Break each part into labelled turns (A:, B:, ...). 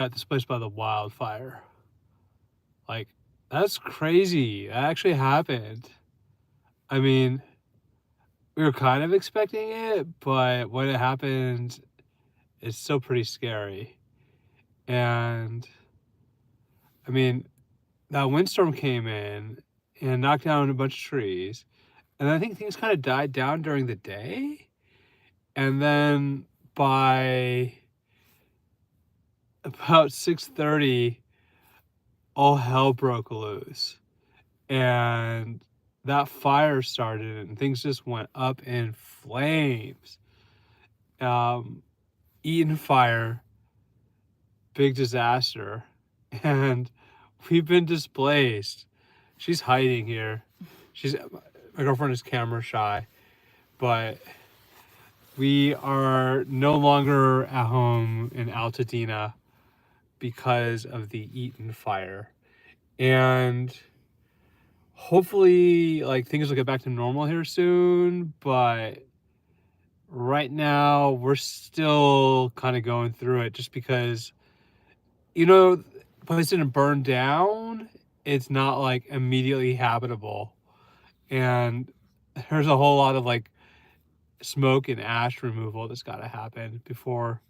A: got displaced by the wildfire. Like, that's crazy. That actually happened. I mean, we were kind of expecting it, but when it happened, it's still pretty scary. And I mean, that windstorm came in and knocked down a bunch of trees. And I think things kind of died down during the day. And then by about 6:30, all hell broke loose. And that fire started and things just went up in flames. Um, Eaton fire, big disaster. And we've been displaced. She's hiding here. My girlfriend is camera shy, but we are no longer at home in Altadena because of the Eaton fire. And hopefully, like, things will get back to normal here soon, but right now we're still kind of going through it just because, the place didn't burn down. It's not like immediately habitable. And there's a whole lot of like smoke and ash removal that's got to happen before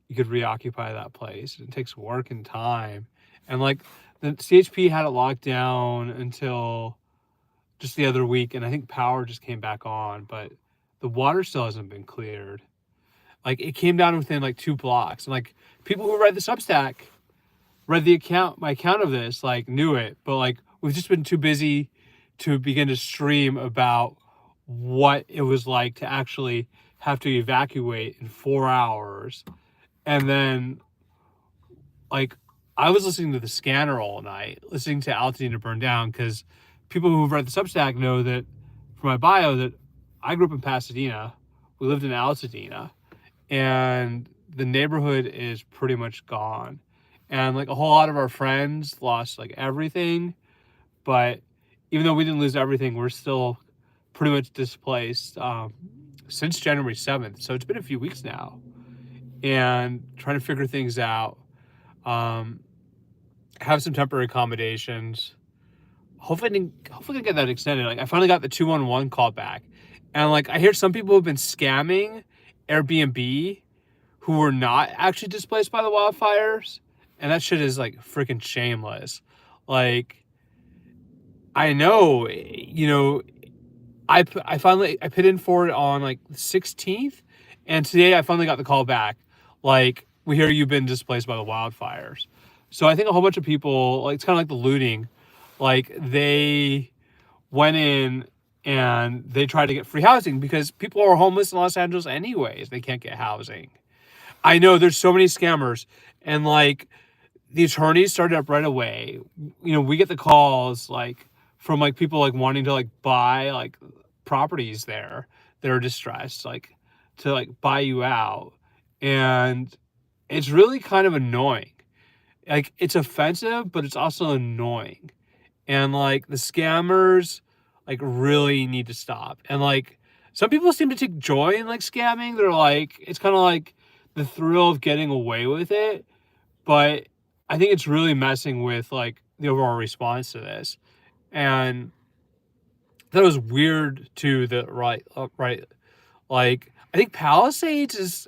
A: you could reoccupy that place. It takes work and time. And like the CHP had it locked down until just the other week, and I think power just came back on, but the water still hasn't been cleared. Like, it came down within like 2 blocks, and like people who read the Substack, read my account of this, like knew it, but like we've just been too busy to begin to stream about what it was like to actually have to evacuate in 4 hours. And then, like, I was listening to the scanner all night, listening to Altadena burn down, because people who've read the Substack know that, from my bio, that I grew up in Pasadena. We lived in Altadena, and the neighborhood is pretty much gone. And like a whole lot of our friends lost like everything, but even though we didn't lose everything, we're still pretty much displaced since January 7th. So it's been a few weeks now, and trying to figure things out. Have some temporary accommodations. Hopefully I can get that extended. Like, I finally got the 211 call back, and like I hear some people have been scamming Airbnb who were not actually displaced by the wildfires, and that shit is like freaking shameless. Like, I know, I put in for it on like the 16th, and today I finally got the call back. Like, we hear you've been displaced by the wildfires. So I think a whole bunch of people, like, it's kind of like the looting. Like, they went in and they tried to get free housing because people are homeless in Los Angeles anyways. They can't get housing. I know there's so many scammers, and like the attorneys started up right away. We get the calls like from like people like wanting to like buy like properties there that are distressed, like to like buy you out. And it's really kind of annoying. Like, it's offensive, but it's also annoying. And like the scammers like really need to stop. And like some people seem to take joy in like scamming. They're like, it's kind of like the thrill of getting away with it. But I think it's really messing with like the overall response to this. And that was weird too, that right, like, I think Palisades is,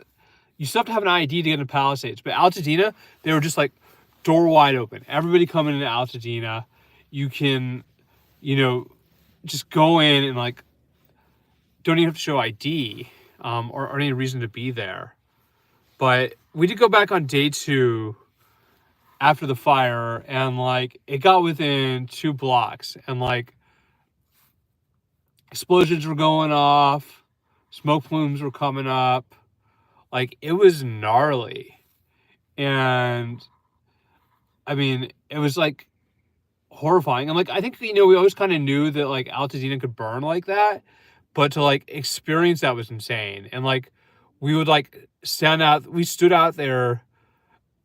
A: you still have to have an ID to get into Palisades, but Altadena, they were just like door wide open. Everybody coming into Altadena, you can, just go in and like don't even have to show ID or any reason to be there. But we did go back on day 2 after the fire, and like it got within 2 blocks, and like explosions were going off, smoke plumes were coming up. Like, it was gnarly. And I mean, it was like horrifying. And like, I think, we always kind of knew that like Altadena could burn like that, but to like experience that was insane. And like, we would like we stood out there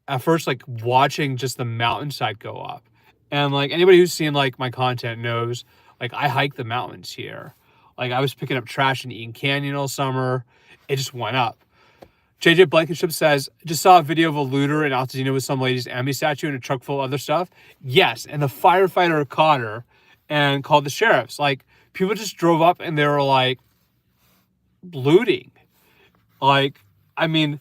A: at first, like watching just the mountainside go up. And like anybody who's seen like my content knows, like, I hike the mountains here. Like, I was picking up trash in Eaton Canyon all summer. It just went up. JJ Blankenship says, just saw a video of a looter in Altadena with some lady's Emmy statue and a truck full of other stuff. Yes, and the firefighter caught her and called the sheriffs. Like, people just drove up and they were like looting. Like, I mean,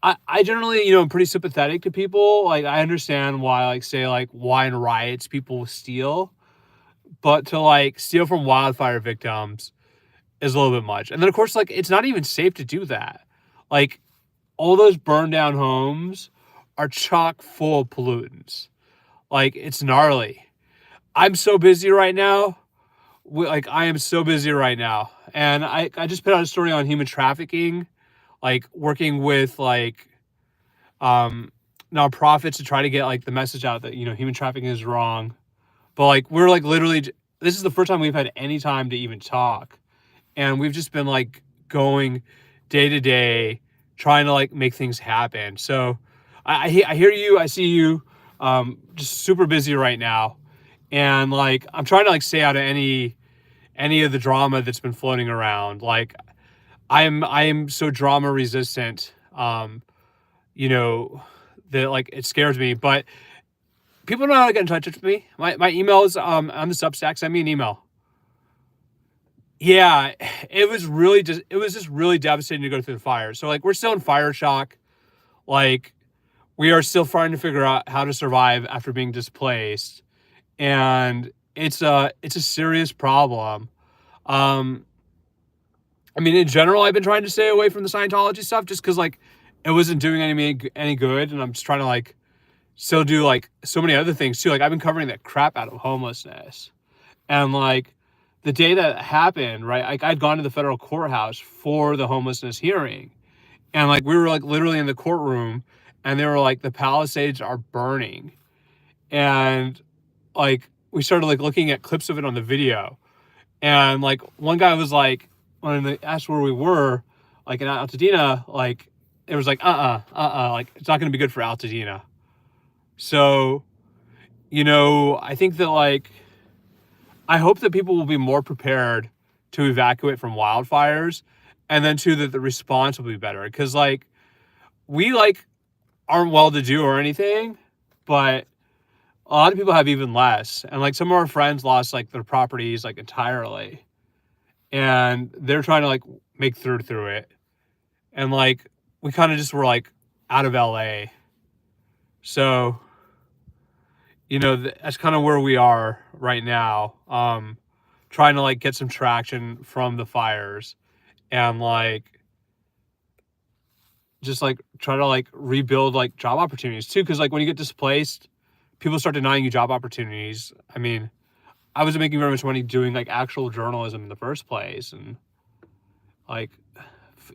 A: I generally, I'm pretty sympathetic to people. Like, I understand why, like, say, like, why in riots people steal. But to, like, steal from wildfire victims is a little bit much. And then, of course, like, it's not even safe to do that. Like, all those burned down homes are chock full of pollutants. Like, it's gnarly. I'm so busy right now. I am so busy right now. And I just put out a story on human trafficking, like, working with, like, nonprofits to try to get, like, the message out that, human trafficking is wrong. But, like, we're, like, literally, this is the first time we've had any time to even talk. And we've just been, like, going day to day, trying to, like, make things happen. So I hear you. I see you, just super busy right now. And, like, I'm trying to, like, stay out of any of the drama that's been floating around. Like, I am so drama resistant, that, like, it scares me. But people know how to get in touch with me. My email is on the Substack. Send me an email. Yeah, it was just really devastating to go through the fire. So, like, we're still in fire shock. Like, we are still trying to figure out how to survive after being displaced. And it's a serious problem. I mean, in general, I've been trying to stay away from the Scientology stuff just because, like, it wasn't doing any good. And I'm just trying to, like, still do, like, so many other things too. Like, I've been covering the crap out of homelessness. And, like, the day that happened, right, like, I'd gone to the federal courthouse for the homelessness hearing. And, like, we were, like, literally in the courtroom and they were like, the Palisades are burning. And, like, we started, like, looking at clips of it on the video. And, like, one guy was like, when they asked where we were, like, in Altadena, like, it was like, like, it's not going to be good for Altadena. So, I think that, like, I hope that people will be more prepared to evacuate from wildfires, and then too that the response will be better. Because, like, we, like, aren't well-to-do or anything, but a lot of people have even less. And, like, some of our friends lost, like, their properties, like, entirely. And they're trying to, like, make through it. And, like, we kind of just were, like, out of LA. So, that's kind of where we are right now. Trying to, like, get some traction from the fires and, like, just, like, try to, like, rebuild, like, job opportunities too. Cause, like, when you get displaced, people start denying you job opportunities. I mean, I wasn't making very much money doing, like, actual journalism in the first place. And, like,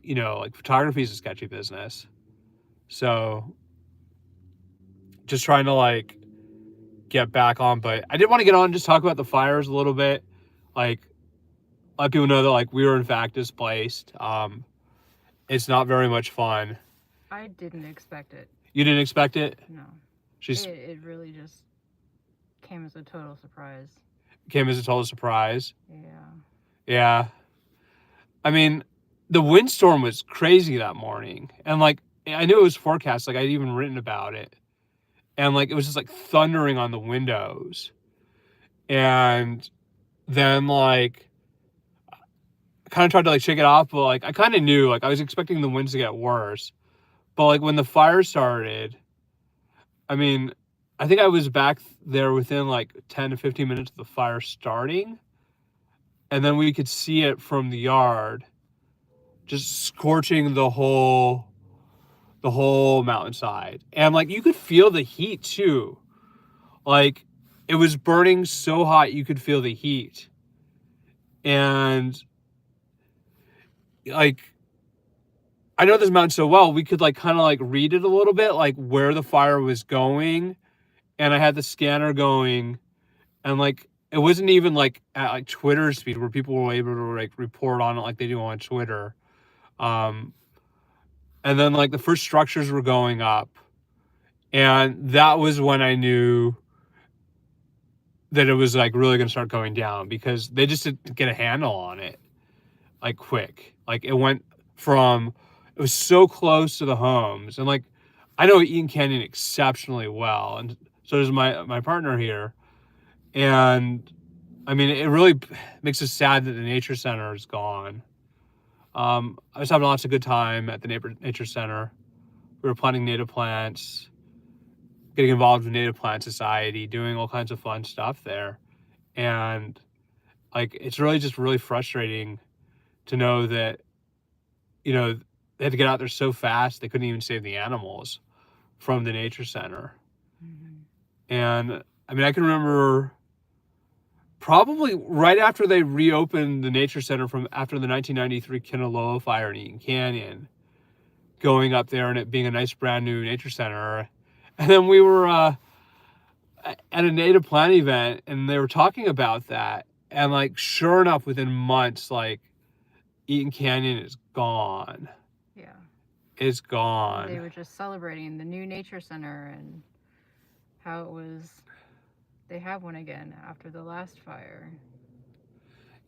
A: like, photography is a sketchy business. So just trying to, like, get back on. But I did want to get on and just talk about the fires a little bit. Like, let people know that, like, we were in fact displaced. It's not very much fun.
B: I didn't expect it.
A: You didn't expect it?
B: No.
A: She's
B: It really just came as a total surprise.
A: Came as a total surprise.
B: Yeah.
A: Yeah. I mean, the windstorm was crazy that morning. And, like, I knew it was forecast. Like, I'd even written about it. And, like, it was just, like, thundering on the windows. And then, like, I kind of tried to, like, shake it off. But, like, I kind of knew, like, I was expecting the winds to get worse. But, like, when the fire started, I mean, I think I was back there within, like, 10 to 15 minutes of the fire starting. And then we could see it from the yard, just scorching the whole mountainside. And, like, you could feel the heat too. Like, it was burning so hot you could feel the heat. And, like, I know this mountain so well, we could, like, kind of, like, read it a little bit, like, where the fire was going. And I had the scanner going, and, like, it wasn't even, like, at, like, Twitter speed where people were able to, like, report on it like they do on Twitter. And then, like, the first structures were going up, and that was when I knew that it was, like, really going to start going down, because they just didn't get a handle on it, like, quick. Like, it went from it was so close to the homes. And like, I know Eaton Canyon exceptionally well, and so does my partner here. And I mean, it really makes us sad that the nature center is gone. I was having lots of good time at the nature center. We were planting native plants, getting involved with Native Plant Society, doing all kinds of fun stuff there. And like, it's really just really frustrating to know that, you know, they had to get out there so fast they couldn't even save the animals from the nature center. And I mean, I can remember probably right after they reopened the nature center from after the 1993 Kinaloa fire in Eaton Canyon, going up there and it being a nice brand new nature center. And then we were at a native plant event and they were talking about that. And like, sure enough, within months, like, Eaton Canyon is gone.
B: Yeah.
A: It's gone.
B: They were just celebrating the new nature center and how it was. They have one again after the last fire.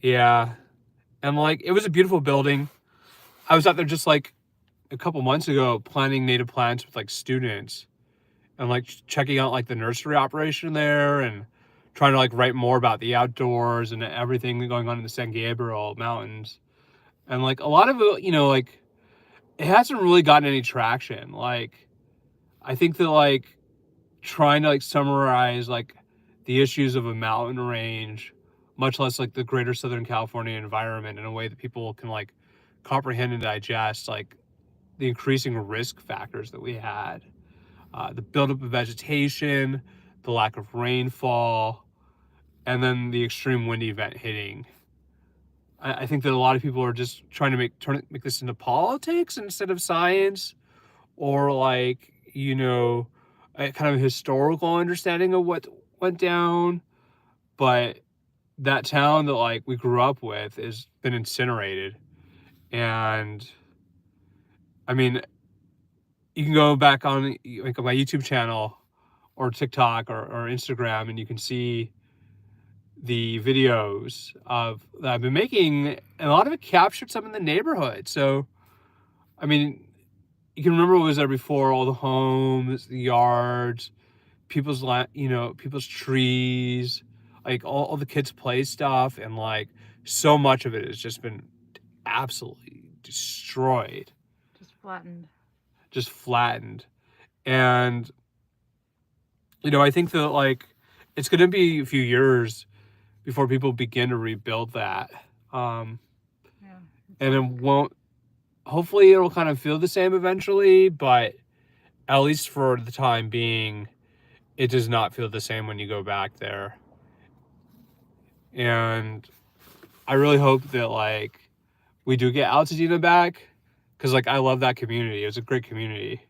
A: Yeah. And like, it was a beautiful building. I was out there just like a couple months ago planting native plants with like students and like checking out like the nursery operation there and trying to like write more about the outdoors and everything going on in the San Gabriel Mountains. And like, a lot of it, you know, like, it hasn't really gotten any traction. Like, I think that like trying to like summarize like the issues of a mountain range, much less like the greater Southern California environment, in a way that people can like comprehend and digest, like the increasing risk factors that we had, the buildup of vegetation, the lack of rainfall, and then the extreme wind event hitting. I think that a lot of people are just trying to make this into politics instead of science, or like, you know, a kind of historical understanding of what went down. But that town that like we grew up with has been incinerated. And I mean, you can go back on like my YouTube channel or TikTok or Instagram, and you can see the videos of that I've been making, and a lot of it captured some in the neighborhood. So, I mean, you can remember what was there before: all the homes, the yards, people's people's trees, like all the kids' play stuff, and like so much of it has just been absolutely destroyed,
B: Just flattened.
A: And you know, I think that like it's going to be a few years before people begin to rebuild that,
B: Yeah.
A: and it won't. Hopefully, it'll kind of feel the same eventually, but at least for the time being, it does not feel the same when you go back there. And I really hope that like we do get Altadena back, because like I love that community. It was a great community.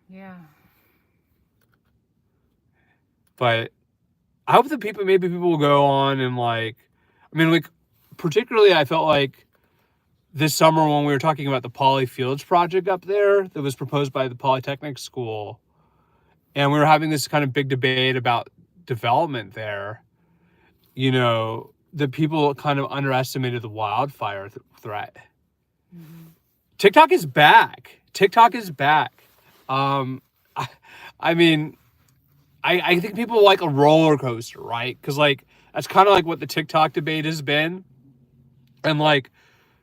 B: Yeah.
A: But I hope that maybe people will go on and like, I mean, like, particularly I felt like this summer when we were talking about the Poly Fields project up there that was proposed by the Polytechnic School, and we were having this kind of big debate about development there, you know, the people kind of underestimated the wildfire threat.
B: Mm-hmm.
A: TikTok is back. I mean, I think people like a roller coaster, right? Because like that's kind of like what the TikTok debate has been, and like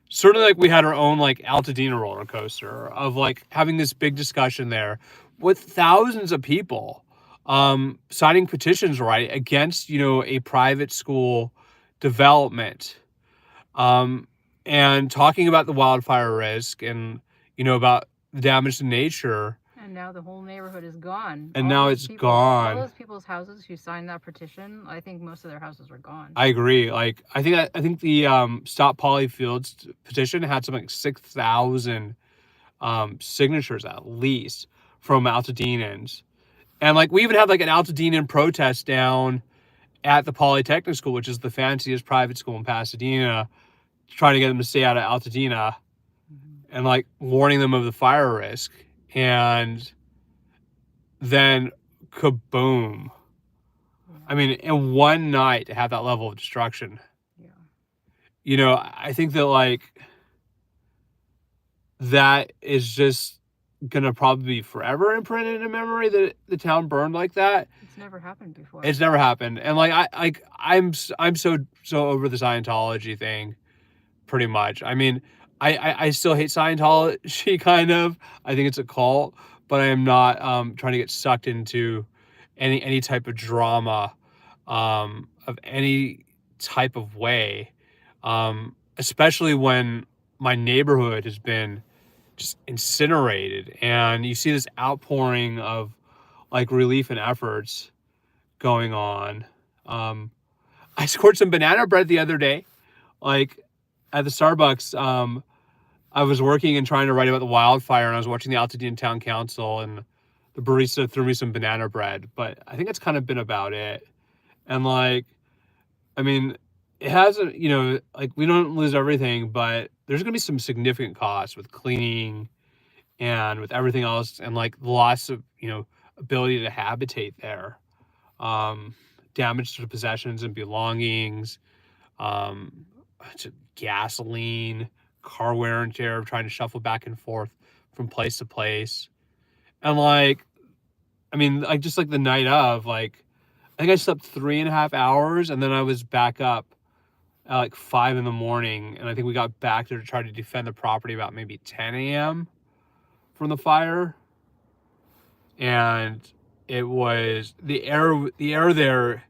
A: certainly like we had our own like Altadena roller coaster of like having this big discussion there with thousands of people signing petitions, right, against, you know, a private school development, and talking about the wildfire risk and, you know, about the damage to nature.
B: And now the whole neighborhood is gone.
A: And now it's gone.
B: All those people's houses who signed that petition, I think most of their houses were gone.
A: I agree. Like, I think the Stop Poly Fields petition had something like 6,000 signatures at least from Altadenans. And like, we even had like an Altadenan protest down at the Polytechnic School, which is the fanciest private school in Pasadena, trying to get them to stay out of Altadena, and like warning them of the fire risk. And then kaboom.
B: Yeah.
A: I mean, in one night to have that level of destruction.
B: Yeah.
A: You know, I think that like that is just gonna probably be forever imprinted in memory that the town burned like that.
B: It's never happened before.
A: It's never happened. And like I'm so over the Scientology thing, pretty much. I mean, I still hate Scientology kind of. I think it's a cult, but I am not trying to get sucked into any type of drama of any type of way. Especially when my neighborhood has been just incinerated and you see this outpouring of like relief and efforts going on. Um, I scored some banana bread the other day, like at the Starbucks. I was working and trying to write about the wildfire, and I was watching the Altadena Town Council, and the barista threw me some banana bread. But I think that's kind of been about it. And like, I mean, it hasn't, like we don't lose everything, but there's gonna be some significant costs with cleaning and with everything else, and like the loss of ability to habitate there, um, damage to possessions and belongings, um, to gasoline, car wear and tear, trying to shuffle back and forth from place to place. And like, I mean, like just like the night of, like, I think I slept 3.5 hours and then I was back up at like 5 in the morning. And I think we got back there to try to defend the property about maybe 10 a.m. from the fire. And it was the air there.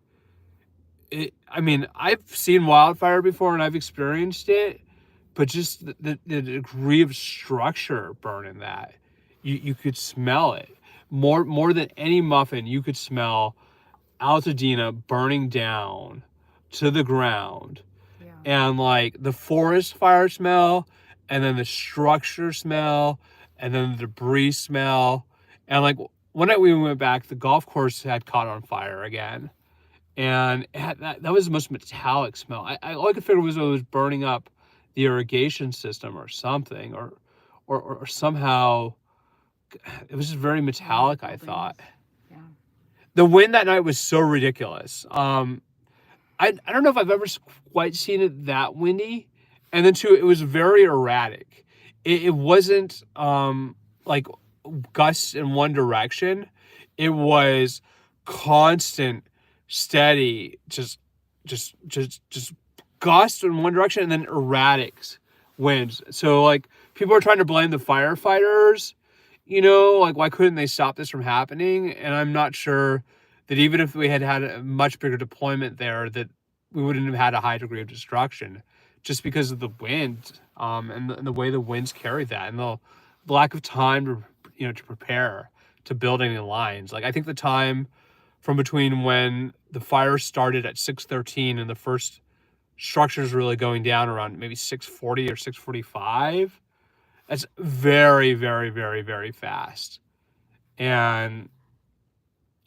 A: I mean, I've seen wildfire before and I've experienced it, but just the degree of structure burn in that, you could smell it more than any muffin. You could smell Altadena burning down to the ground,
B: Yeah.
A: and like the forest fire smell, and then the structure smell, and then the debris smell, and like one night we went back, the golf course had caught on fire again. And it had, that was the most metallic smell. All I could figure was it was burning up the irrigation system or something, or somehow it was just very metallic. I thought
B: Yeah.
A: the wind that night was so ridiculous. I don't know if I've ever quite seen it that windy, and then too it was very erratic. It wasn't like gusts in one direction. It was constant, steady, just gusts in one direction and then erratic winds. So like people are trying to blame the firefighters, like why couldn't they stop this from happening? And I'm not sure that even if we had had a much bigger deployment there, that we wouldn't have had a high degree of destruction, just because of the wind, and the way the winds carry that, and the lack of time to prepare to build any lines. Like I think the time from between when the fire started at 6:13 and the first structures really going down around maybe 6:40 or 6:45, that's very, very, very, very fast. And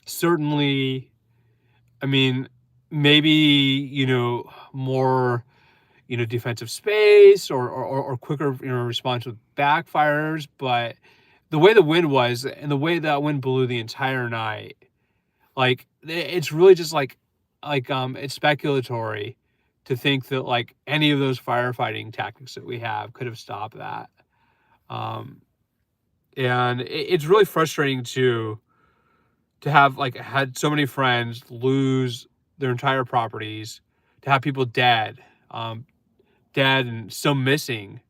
A: certainly, I mean, maybe, more, defensive space, or quicker, response with backfires. But the way the wind was and the way that wind blew the entire night, like it's really just it's speculatory to think that like any of those firefighting tactics that we have could have stopped that. Um, and it's really frustrating to have like had so many friends lose their entire properties, to have people dead and still missing,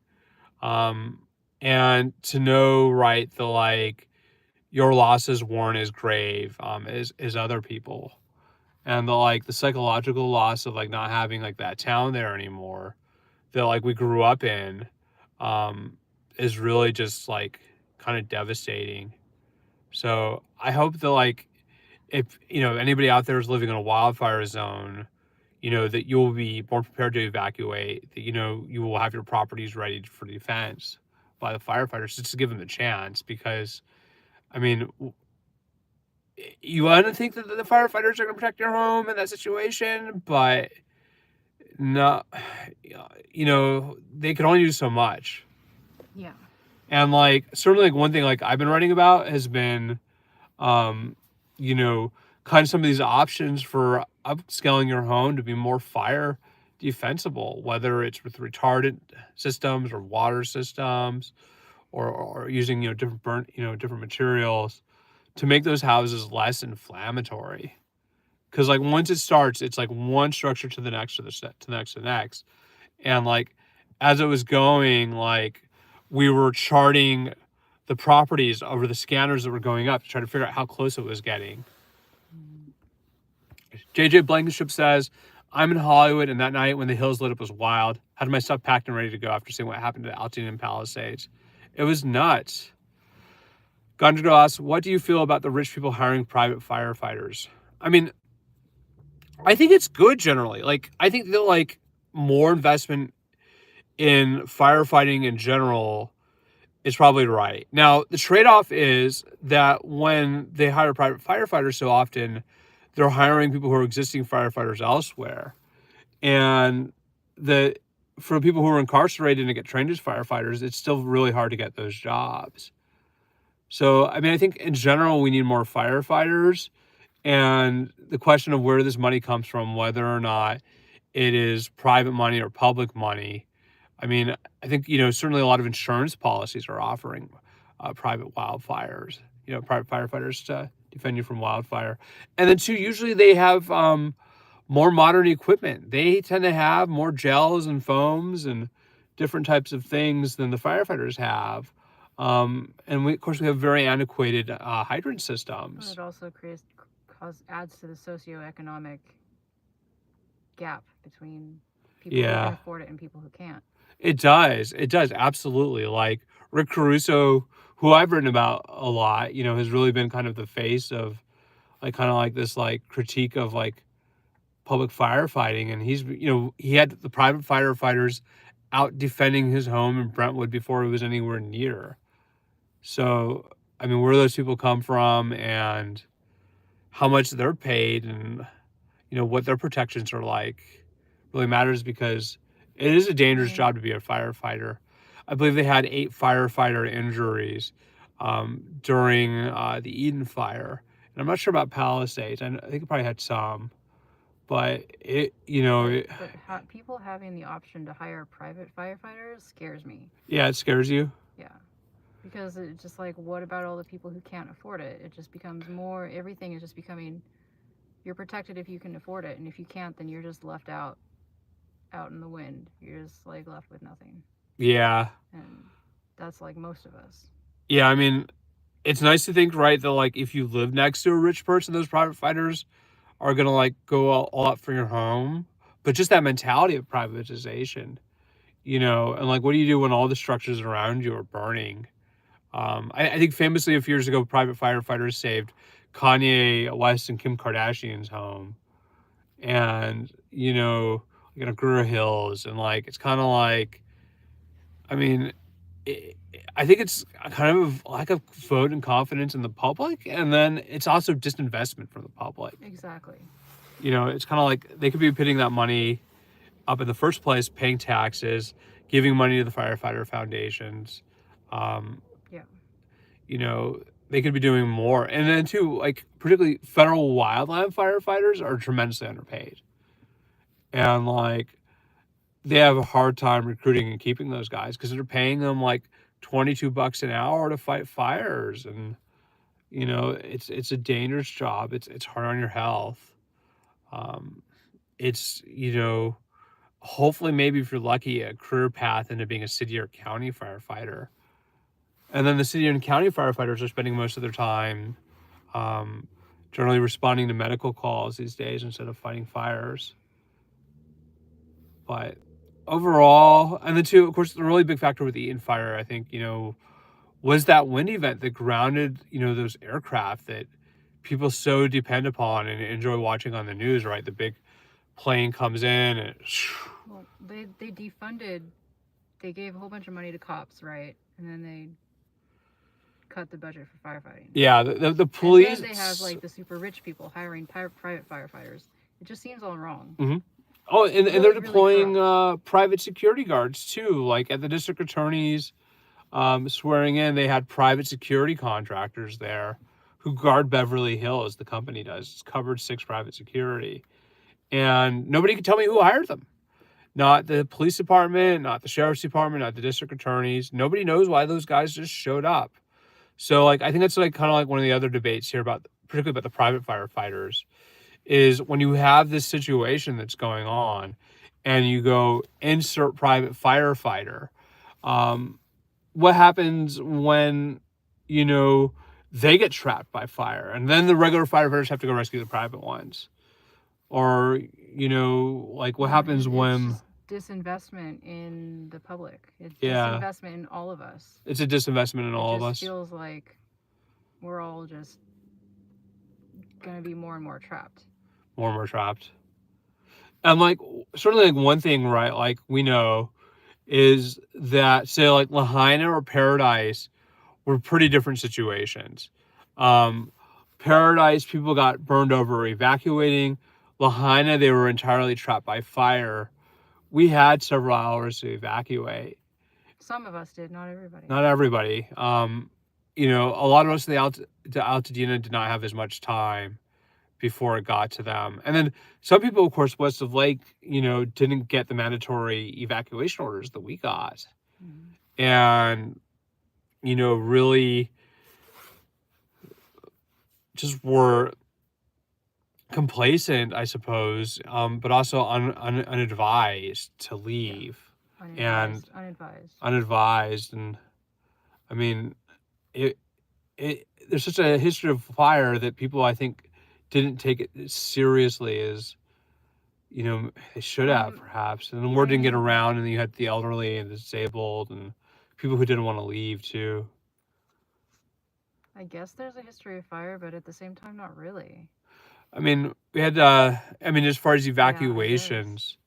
A: um, and to know, right, the like your losses weren't as grave as other people, and the psychological loss of like not having like that town there anymore that like we grew up in, um, is really just like kind of devastating. So I hope that like if anybody out there is living in a wildfire zone, that you'll be more prepared to evacuate, that you will have your properties ready for defense by the firefighters, just to give them a chance. Because I mean, you want to think that the firefighters are going to protect your home in that situation, but no, they can only do so much.
B: Yeah.
A: And like certainly like one thing like I've been writing about has been, um, kind of some of these options for upscaling your home to be more fire defensible, whether it's with retardant systems or water systems, or using different materials to make those houses less inflammatory. Because like once it starts, it's like one structure to the next, to the next, to the next, and like as it was going, like we were charting the properties over the scanners that were going up to try to figure out how close it was getting. JJ Blankenship says, I'm in Hollywood, and that night when the hills lit up was wild. Had my stuff packed and ready to go after seeing what happened to Altoona and Palisades. It was nuts. Gandra asks, what do you feel about the rich people hiring private firefighters? I mean, I think it's good generally. Like, I think that like more investment in firefighting in general is probably right. Now, the trade-off is that when they hire private firefighters so often, they're hiring people who are existing firefighters elsewhere. And for people who are incarcerated and get trained as firefighters, it's still really hard to get those jobs. So, I mean, I think in general, we need more firefighters. And the question of where this money comes from, whether or not it is private money or public money, I mean, I think, certainly a lot of insurance policies are offering private wildfires, private firefighters to defend you from wildfire. And then, too, usually they have more modern equipment. They tend to have more gels and foams and different types of things than the firefighters have. And of course, we have very antiquated hydrant systems.
B: But it also adds to the socioeconomic gap between people who can afford it and people who can't.
A: It does, absolutely. Like Rick Caruso, who I've written about a lot, has really been kind of the face of like this like critique of like public firefighting. And he had the private firefighters out defending his home in Brentwood before he was anywhere near. So, I mean, where those people come from and how much they're paid and, what their protections are like really matters, because it is a dangerous job to be a firefighter. I believe they had 8 firefighter injuries during the Eaton fire. And I'm not sure about Palisades. I think it probably had some. But
B: people having the option to hire private firefighters scares me.
A: Yeah, it scares you?
B: Yeah. Because it's just like, what about all the people who can't afford it? It just becomes everything is just becoming, you're protected if you can afford it. And if you can't, then you're just left out in the wind. You're just like left with nothing.
A: Yeah.
B: And that's like most of us.
A: Yeah, I mean, it's nice to think, right, that like if you live next to a rich person, those private fighters are going to like go all out for your home. But just that mentality of privatization, and like, what do you do when all the structures around you are burning? I think famously a few years ago, private firefighters saved Kanye West and Kim Kardashian's home. And, like Agoura Hills. And like, it's kind of like, I mean, I think it's kind of lack of vote and confidence in the public. And then it's also disinvestment from the public.
B: Exactly.
A: It's kind of like they could be putting that money up in the first place, paying taxes, giving money to the firefighter foundations. They could be doing more. And then too, like particularly federal wildland firefighters are tremendously underpaid. And like they have a hard time recruiting and keeping those guys because they're paying them like $22 an hour to fight fires. And it's a dangerous job. It's hard on your health. It's hopefully maybe if you're lucky, a career path into being a city or county firefighter. And then the city and county firefighters are spending most of their time generally responding to medical calls these days instead of fighting fires. But overall, and then too, of course, the really big factor with the Eaton fire, I think, was that wind event that grounded, those aircraft that people so depend upon and enjoy watching on the news, right? The big plane comes in and
B: well, they defunded, they gave a whole bunch of money to cops, right? And then they cut the budget for firefighting.
A: Yeah, the police.
B: And then they have like the super rich people hiring private firefighters. It just seems all wrong.
A: Mm-hmm. Oh, and they're deploying private security guards too. Like at the district attorney's swearing in, they had private security contractors there who guard Beverly Hills. The company does. It's covered 6 private security, and nobody can tell me who hired them. Not the police department, not the sheriff's department, not the district attorneys. Nobody knows why those guys just showed up. So like I think that's like kind of like one of the other debates here about particularly about the private firefighters is when you have this situation that's going on and you go insert private firefighter. Um, what happens when you know they get trapped by fire and then the regular firefighters have to go rescue the private ones? Or like what happens
B: It's
A: when
B: just disinvestment in the public. It's
A: yeah,
B: disinvestment in all of us.
A: it's a disinvestment in
B: It
A: all of
B: just
A: us.
B: feels like we're all just gonna be more and more trapped.
A: More and more trapped. And like certainly like one thing, right, like we know is that say like Lahaina or Paradise were pretty different situations. Um, Paradise, people got burned over evacuating. Lahaina, they were entirely trapped by fire. We had several hours to evacuate.
B: Some of us did, not everybody.
A: Not everybody. A lot of us in the Altadena did not have as much time before it got to them. And then some people, of course, west of Lake, didn't get the mandatory evacuation orders that we got.
B: Mm-hmm.
A: And, really just were complacent, I suppose, but also unadvised to leave. Unadvised. And I mean, it there's such a history of fire that people, I think, didn't take it as seriously as they should have, perhaps. And the word didn't get around, and you had the elderly and the disabled and people who didn't want to leave too.
B: I guess there's a history of fire, but at the same time, not really.
A: I mean, we had as far as evacuations.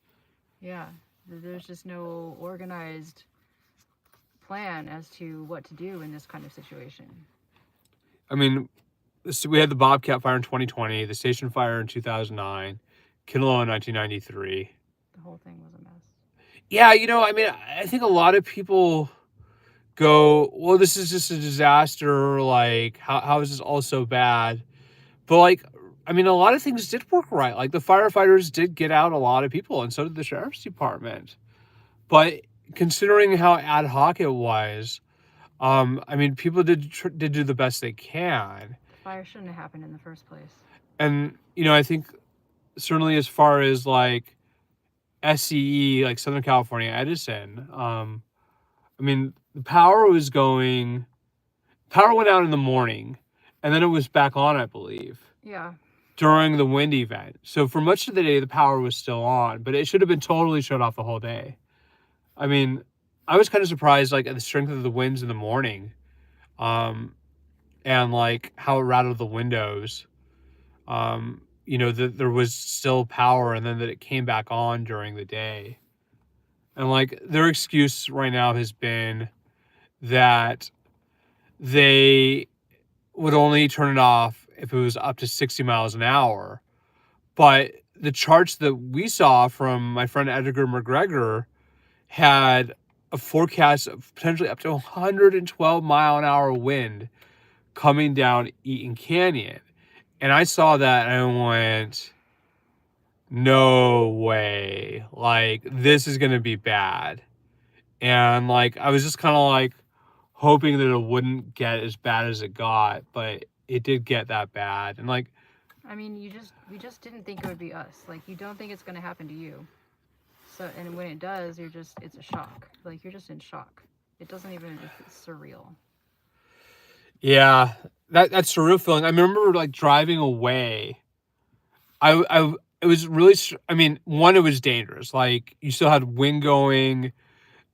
B: Yeah, there's just no organized plan as to what to do in this kind of situation.
A: I mean, we had the Bobcat fire in 2020, the station fire in 2009, Kindle in 1993.
B: The whole thing was a mess.
A: Yeah, I think a lot of people go, well, this is just a disaster. Like, how is this all so bad? But like, a lot of things did work right. Like the firefighters did get out a lot of people, and so did the sheriff's department. But considering how ad hoc it was, people did do the best they can.
B: Fire shouldn't have happened in the first place.
A: And I think certainly as far as like SCE, like Southern California Edison, the power went out in the morning, and then it was back on, I believe.
B: Yeah.
A: During the wind event. So for much of the day, the power was still on, but it should have been totally shut off the whole day. I was kind of surprised, like, at the strength of the winds in the morning, and like how it rattled the windows. That there was still power, and then that it came back on during the day. And like their excuse right now has been that they would only turn it off if it was up to 60 miles an hour. But the charts that we saw from my friend Edgar McGregor had a forecast of potentially up to 112 mile an hour wind coming down Eaton Canyon. And I saw that and I went, no way. Like, this is going to be bad. And like, I was just kind of like hoping that it wouldn't get as bad as it got, but it did get that bad. And like,
B: we just didn't think it would be us. Like, you don't think it's going to happen to you. So, and when it does, it's a shock. Like, you're just in shock. It doesn't even, it's surreal.
A: Yeah, that's surreal feeling. I remember like driving away. It was really, one, it was dangerous. Like, you still had wind going.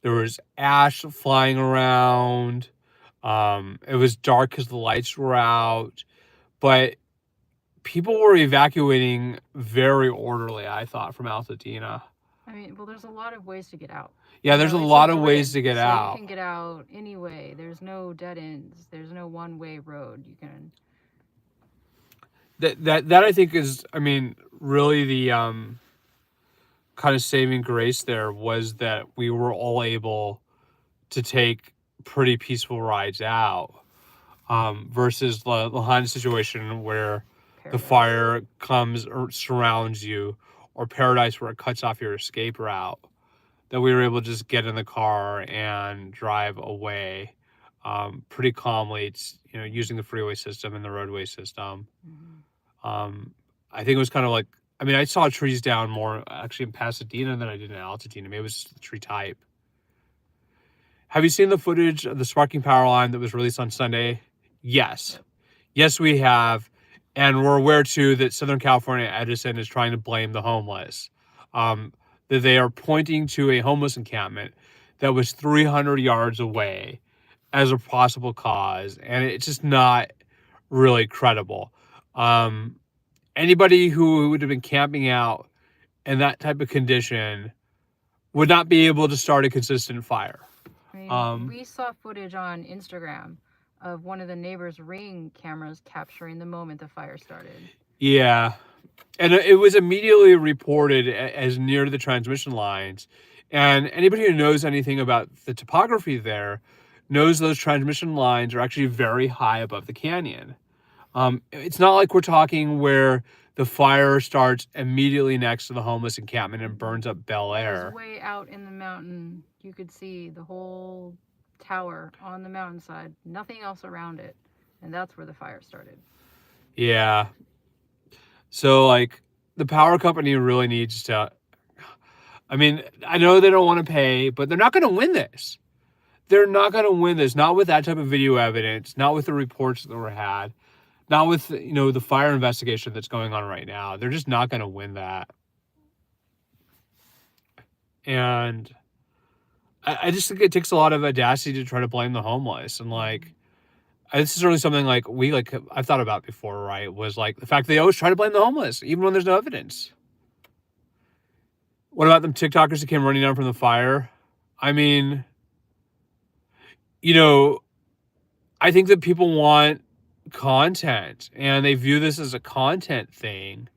A: There was ash flying around. It was dark because the lights were out. But people were evacuating very orderly, I thought, from Altadena.
B: There's a lot of ways to get out.
A: Yeah, there's a lot of ways to get out.
B: You can get out anyway. There's no dead ends. There's no one-way road. You can.
A: That I think is, really the kind of saving grace there was that we were all able to take pretty peaceful rides out, versus the Lahaina situation where the fire comes or surrounds you, or Paradise where it cuts off your escape route. that we were able to just get in the car and drive away pretty calmly. It's, using the freeway system and the roadway system. I think it was kind of like, I mean, I saw trees down more actually in Pasadena than I did in Altadena. Maybe it was just the tree type. Have you seen the footage of the sparking power line that was released on Sunday? Yes. Yes, we have. And we're aware, too, that Southern California Edison is trying to blame the homeless. That they are pointing to a homeless encampment that was 300 yards away as a possible cause. And it's just not really credible. Anybody who would have been camping out in that type of condition would not be able to start a consistent fire.
B: I mean, we saw footage on Instagram of one of the neighbors' Ring cameras capturing the moment the fire started.
A: Yeah. And it was immediately reported as near the transmission lines. And anybody who knows anything about the topography there knows those transmission lines are actually very high above the canyon. It's not like we're talking where the fire starts immediately next to the homeless encampment and burns up Bel Air.
B: Way out in the mountain, you could see the whole tower on the mountainside, nothing else around it. And that's where the fire started.
A: Yeah. So, like, the power company really needs to, I mean, I know they don't want to pay, but they're not going to win this. They're not going to win this, not with that type of video evidence, not with the reports that were had, not with, the fire investigation that's going on right now. They're just not going to win that. And I just think it takes a lot of audacity to try to blame the homeless. And, like, this is certainly something I've thought about before, right? Was like the fact they always try to blame the homeless, even when there's no evidence. What about them TikTokers who came running down from the fire? I mean, I think that people want content and they view this as a content thing,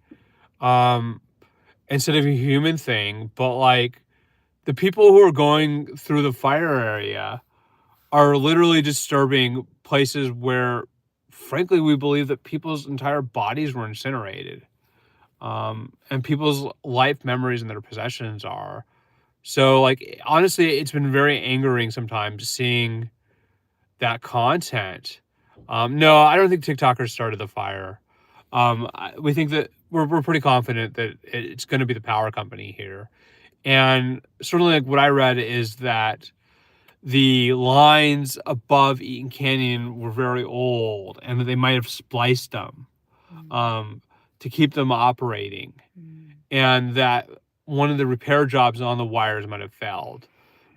A: instead of a human thing. But like the people who are going through the fire area are literally disturbing places where, frankly, we believe that people's entire bodies were incinerated, and people's life memories and their possessions are. So, like, honestly, it's been very angering sometimes seeing that content. No, I don't think TikTokers started the fire. We think that we're pretty confident that it's going to be the power company here. And certainly, like, what I read is that the lines above Eaton Canyon were very old and that they might have spliced them to keep them operating, and that one of the repair jobs on the wires might have failed.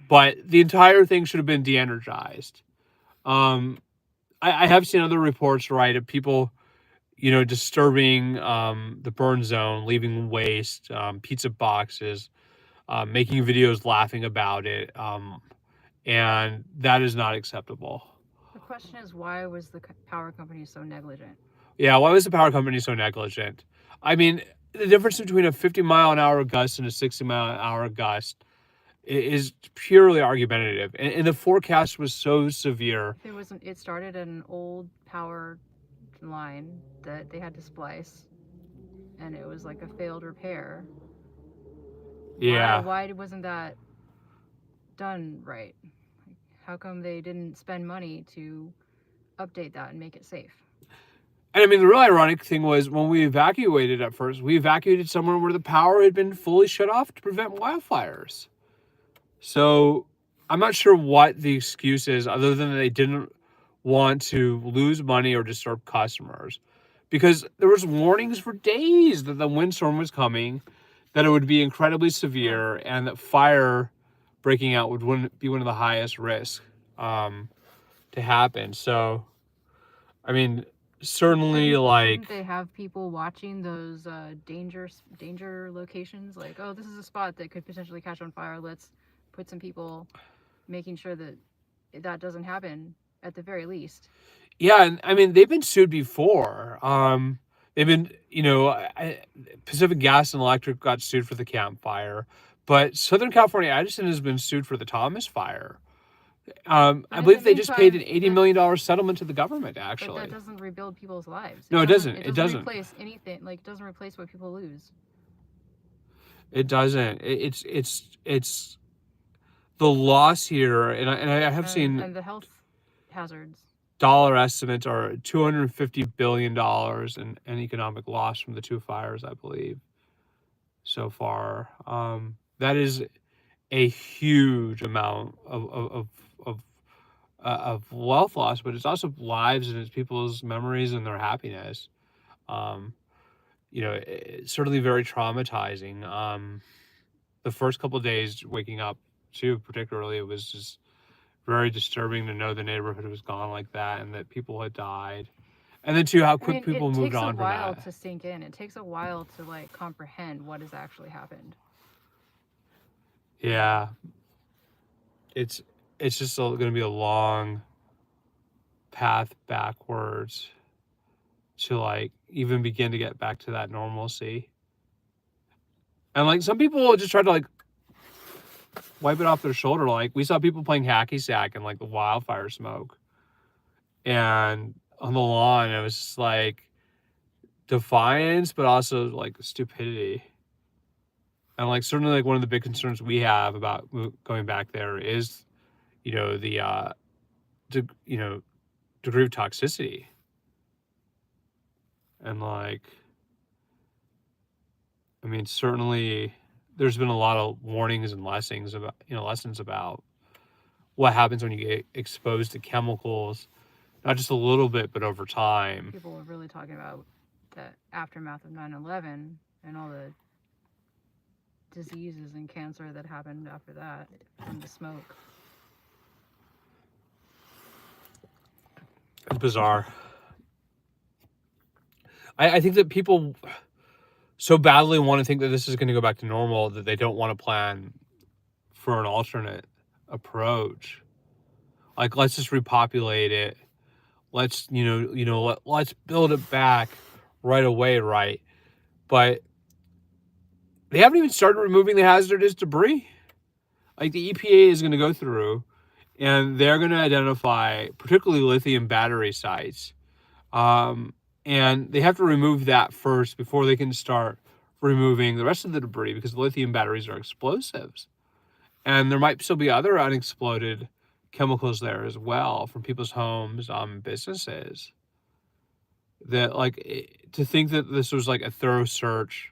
A: But the entire thing should have been de-energized. I have seen other reports, right, of people, disturbing the burn zone, leaving waste, pizza boxes, making videos laughing about it. And that is not acceptable.
B: The question is, why was the power company so negligent?
A: Yeah, why was the power company so negligent? I mean, the difference between a 50-mile-an-hour gust and a 60-mile-an-hour gust is purely argumentative. And the forecast was so severe.
B: It started an old power line that they had to splice, and it was like a failed repair.
A: Yeah.
B: Why wasn't that done right? How come they didn't spend money to update that and make it safe?
A: And I mean, the real ironic thing was when we evacuated at first, we evacuated somewhere where the power had been fully shut off to prevent wildfires. So I'm not sure what the excuse is other than they didn't want to lose money or disturb customers, because there was warnings for days that the windstorm was coming, that it would be incredibly severe, and that fire breaking out would be one of the highest risks to happen. So, I mean, certainly, like,
B: didn't they have people watching those danger locations? Like, oh, this is a spot that could potentially catch on fire. Let's put some people making sure that doesn't happen at the very least.
A: Yeah, and I mean, they've been sued before. They've been, Pacific Gas and Electric got sued for the Camp Fire, but Southern California Edison has been sued for the Thomas Fire. I believe they just paid an $80 million settlement to the government, actually.
B: But that doesn't rebuild people's lives.
A: No, it doesn't.
B: It doesn't replace anything. Like, it doesn't replace what people lose.
A: It doesn't. It's the loss here, and I have seen
B: And the health hazards.
A: dollar estimates are $250 billion in economic loss from the two fires, I believe, so far. That is a huge amount of wealth loss, but it's also lives and it's people's memories and their happiness. Um, it's certainly very traumatizing. The first couple of days waking up, too, particularly, it was just very disturbing to know the neighborhood was gone like that and that people had died. And then, too, how quick people
B: it
A: moved
B: takes a
A: on from
B: while
A: that.
B: to sink in. It takes a while to like comprehend what has actually happened.
A: Yeah, it's just going to be a long path backwards to like even begin to get back to that normalcy. And like some people just try to like wipe it off their shoulder. Like we saw people playing hacky sack in like the wildfire smoke, and on the lawn, it was just like defiance, but also like stupidity. And like certainly like one of the big concerns we have about going back there is, the degree of toxicity. And like, I mean, certainly there's been a lot of warnings and lessons about what happens when you get exposed to chemicals, not just a little bit, but over time.
B: People were really talking about the aftermath of 9/11 and all the diseases and cancer that happened after that from the smoke.
A: It's bizarre. I think that people so badly want to think that this is going to go back to normal that they don't want to plan for an alternate approach. Like, let's just repopulate it. Let's, let's build it back right away, right? But they haven't even started removing the hazardous debris. Like, the EPA is going to go through and they're going to identify particularly lithium battery sites. And they have to remove that first before they can start removing the rest of the debris because lithium batteries are explosives. And there might still be other unexploded chemicals there as well from people's homes, businesses. That to think that this was like a thorough search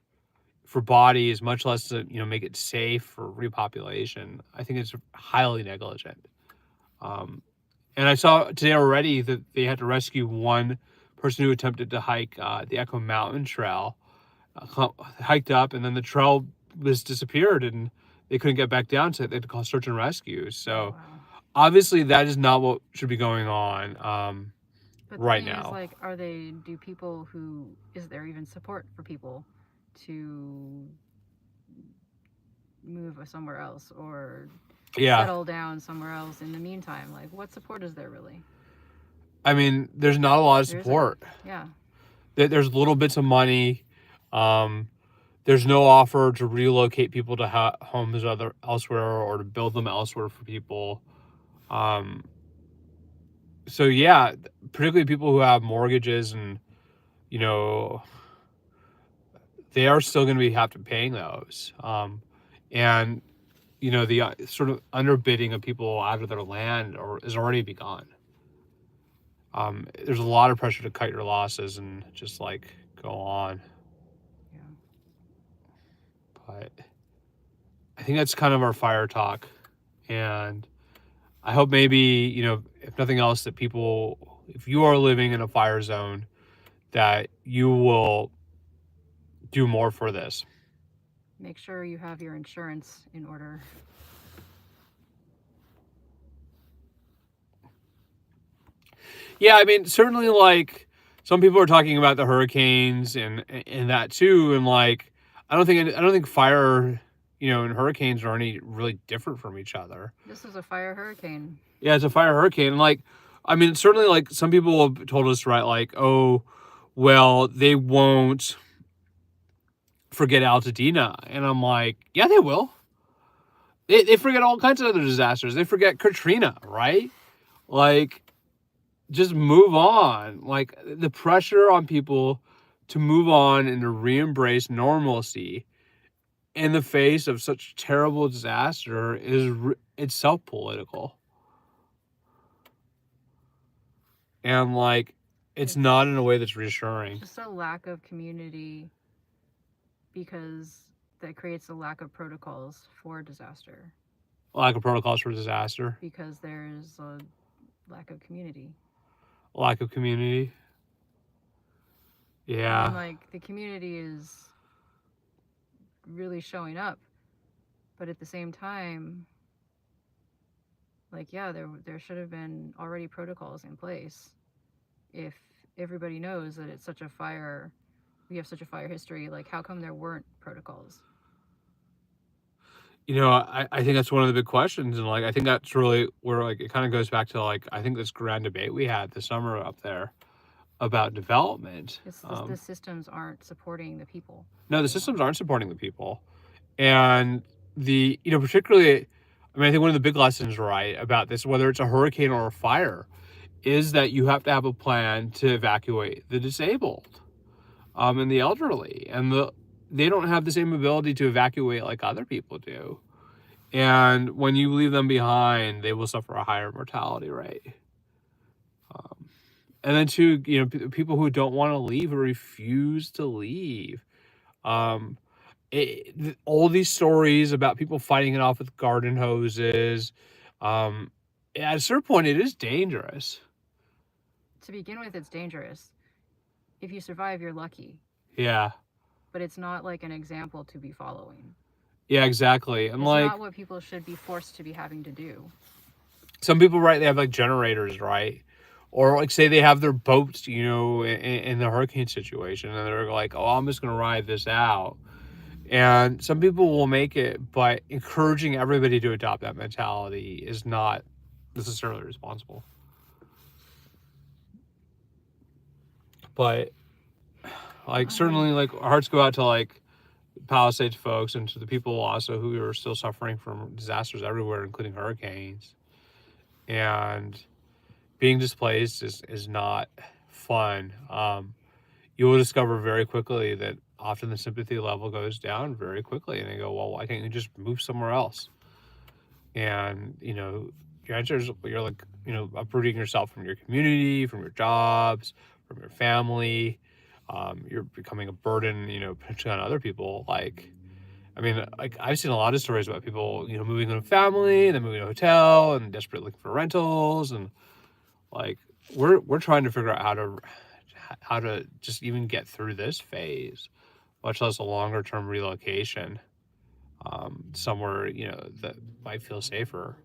A: for bodies, much less to make it safe for repopulation, I think it's highly negligent. And I saw today already that they had to rescue one person who attempted to hike the Echo Mountain Trail, hiked up, and then the trail was disappeared, and they couldn't get back down to it. They had to call search and rescue. So obviously, that is not what should be going on
B: but
A: right
B: the thing
A: now.
B: Is there even support for people to move somewhere else or settle down somewhere else in the meantime? Like, what support is there really?
A: I mean, there's not a lot of support.
B: Yeah.
A: There's little bits of money. There's no offer to relocate people to homes elsewhere or to build them elsewhere for people. So yeah, particularly people who have mortgages and, they are still going to have to paying those. And, the sort of underbidding of people out of their land is already begun. There's a lot of pressure to cut your losses and just like go on.
B: Yeah.
A: But I think that's kind of our fire talk. And I hope maybe, if nothing else, that people, if you are living in a fire zone, that you will do more for this.
B: Make sure you have your insurance in order.
A: Yeah, I mean, certainly like some people are talking about the hurricanes and that too. And like, I don't think fire, and hurricanes are any really different from each other.
B: This is a fire hurricane.
A: Yeah, it's a fire hurricane. And like, I mean, certainly like some people have told us, right, like, oh, well, they won't forget Altadena. And I'm like, yeah, they will. They forget all kinds of other disasters. They forget Katrina, right? Like, just move on. Like, the pressure on people to move on and to re-embrace normalcy in the face of such terrible disaster is itself political. And like, it's not in a way that's reassuring.
B: Just a lack of community, because that creates a lack of protocols for disaster,
A: Lack of protocols for disaster,
B: because there's a lack of community.
A: lack of community.
B: I mean,
A: Yeah.
B: like, the community is really showing up, but at the same time, like, yeah, there should have been already protocols in place. If everybody knows that it's such a fire, we have such a fire history, like, how come there weren't protocols?
A: You know, I think that's one of the big questions. And like, I think that's really where like it kind of goes back to like, I think this grand debate we had this summer up there about development.
B: It's the systems aren't supporting the people.
A: No, the systems aren't supporting the people. And particularly, I mean, I think one of the big lessons, right, about this, whether it's a hurricane or a fire, is that you have to have a plan to evacuate the disabled, and the elderly, and they don't have the same ability to evacuate like other people do. And when you leave them behind, they will suffer a higher mortality rate. And then too, people who don't want to leave or refuse to leave. Um, all these stories about people fighting it off with garden hoses. At a certain point, it is dangerous.
B: To begin with, it's dangerous. If you survive, you're lucky.
A: Yeah.
B: But it's not like an example to be following.
A: Yeah, exactly. And
B: it's
A: like,
B: not what people should be forced to be having to do.
A: Some people, right, they have like generators, right? Or like say they have their boats, in the hurricane situation, and they're like, oh, I'm just going to ride this out. And some people will make it, but encouraging everybody to adopt that mentality is not necessarily responsible. But like, certainly, like, our hearts go out to like Palisades folks and to the people also who are still suffering from disasters everywhere, including hurricanes. And being displaced is not fun. You will discover very quickly that often the sympathy level goes down very quickly, and they go, well, why can't you just move somewhere else? And your answer is, you're like, uprooting yourself from your community, from your jobs, from your family. You're becoming a burden, potentially on other people. Like, I mean, like, I've seen a lot of stories about people, moving in a family and then moving to a hotel and desperately looking for rentals. And like, we're trying to figure out how to just even get through this phase, much less a longer term relocation, somewhere, that might feel safer.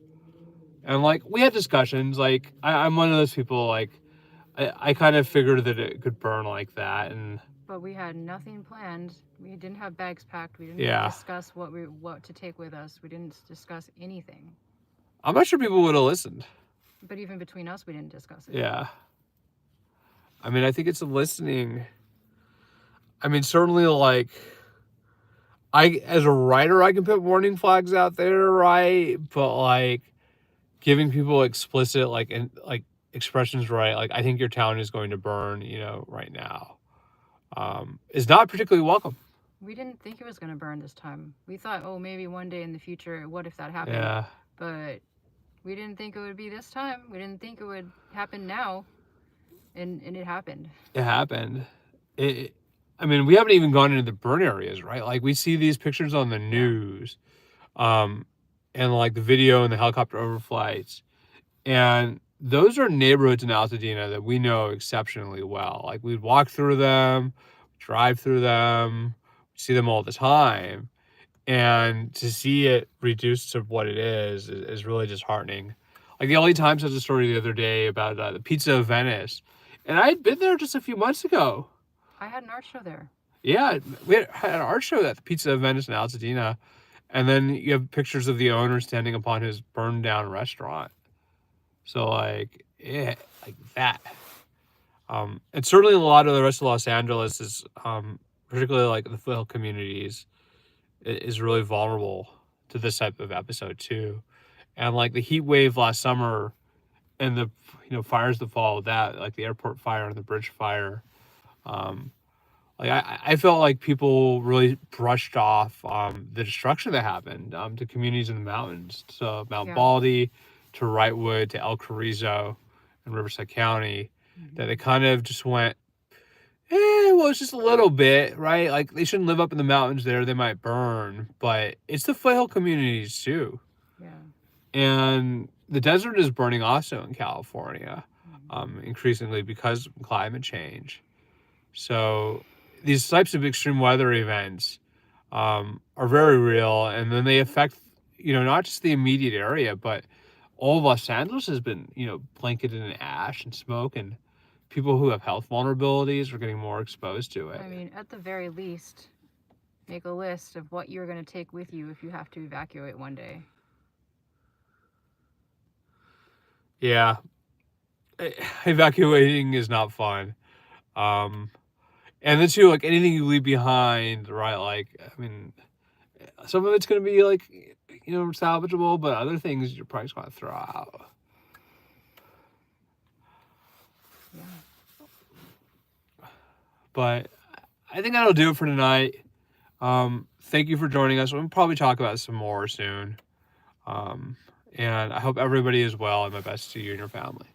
A: And like, we had discussions, like, I'm one of those people, like, I kind of figured that it could burn like that.
B: But we had nothing planned. We didn't have bags packed. We didn't discuss what to take with us. We didn't discuss anything.
A: I'm not sure people would have listened.
B: But even between us, we didn't discuss it.
A: Yeah. I mean, I think it's listening. I mean, certainly, like, as a writer, I can put warning flags out there, right? But like, giving people explicit, like, expressions, right? Like, I think your town is going to burn, right now, is not particularly welcome.
B: We didn't think it was going to burn this time. We thought, oh, maybe one day in the future, what if that happened?
A: Yeah.
B: But we didn't think it would be this time. We didn't think it would happen now. And it happened.
A: It happened. I mean, we haven't even gone into the burn areas, right? Like, we see these pictures on the news, and like the video and the helicopter overflights. And those are neighborhoods in Altadena that we know exceptionally well. Like, we'd walk through them, drive through them, see them all the time. And to see it reduced to what it is really disheartening. Like, the only Times has a story the other day about the Pizza of Venice. And I had been there just a few months ago.
B: I had an art show there.
A: Yeah, we had an art show at the Pizza of Venice in Altadena. And then you have pictures of the owner standing upon his burned down restaurant. So like, yeah, like that. And certainly a lot of the rest of Los Angeles is, particularly like the foothill communities, is really vulnerable to this type of episode too. And like the heat wave last summer and the fires that followed that, like the airport fire and the bridge fire, Like I felt like people really brushed off the destruction that happened to communities in the mountains, to Mount
B: Yeah.
A: Baldy, to Wrightwood, to El Carrizo, in Riverside County, that they
B: Hmm.
A: kind of just went, well, it's just a little bit, right? Like they shouldn't live up in the mountains there; they might burn. But it's the foothill communities too,
B: Yeah.
A: and the desert is burning also in California,
B: Hmm.
A: increasingly because of climate change. So these types of extreme weather events are very real, and then they affect, not just the immediate area, but all of Los Angeles has been, blanketed in ash and smoke, and people who have health vulnerabilities are getting more exposed to it.
B: I mean, at the very least, make a list of what you're going to take with you if you have to evacuate one day.
A: Yeah, evacuating is not fun. Um, and then too, like anything you leave behind, right? Like, I mean, some of it's gonna be like, salvageable, but other things you're probably just gonna throw out.
B: Yeah.
A: But I think that'll do it for tonight. Thank you for joining us. We'll probably talk about some more soon. Um, and I hope everybody is well, and my best to you and your family.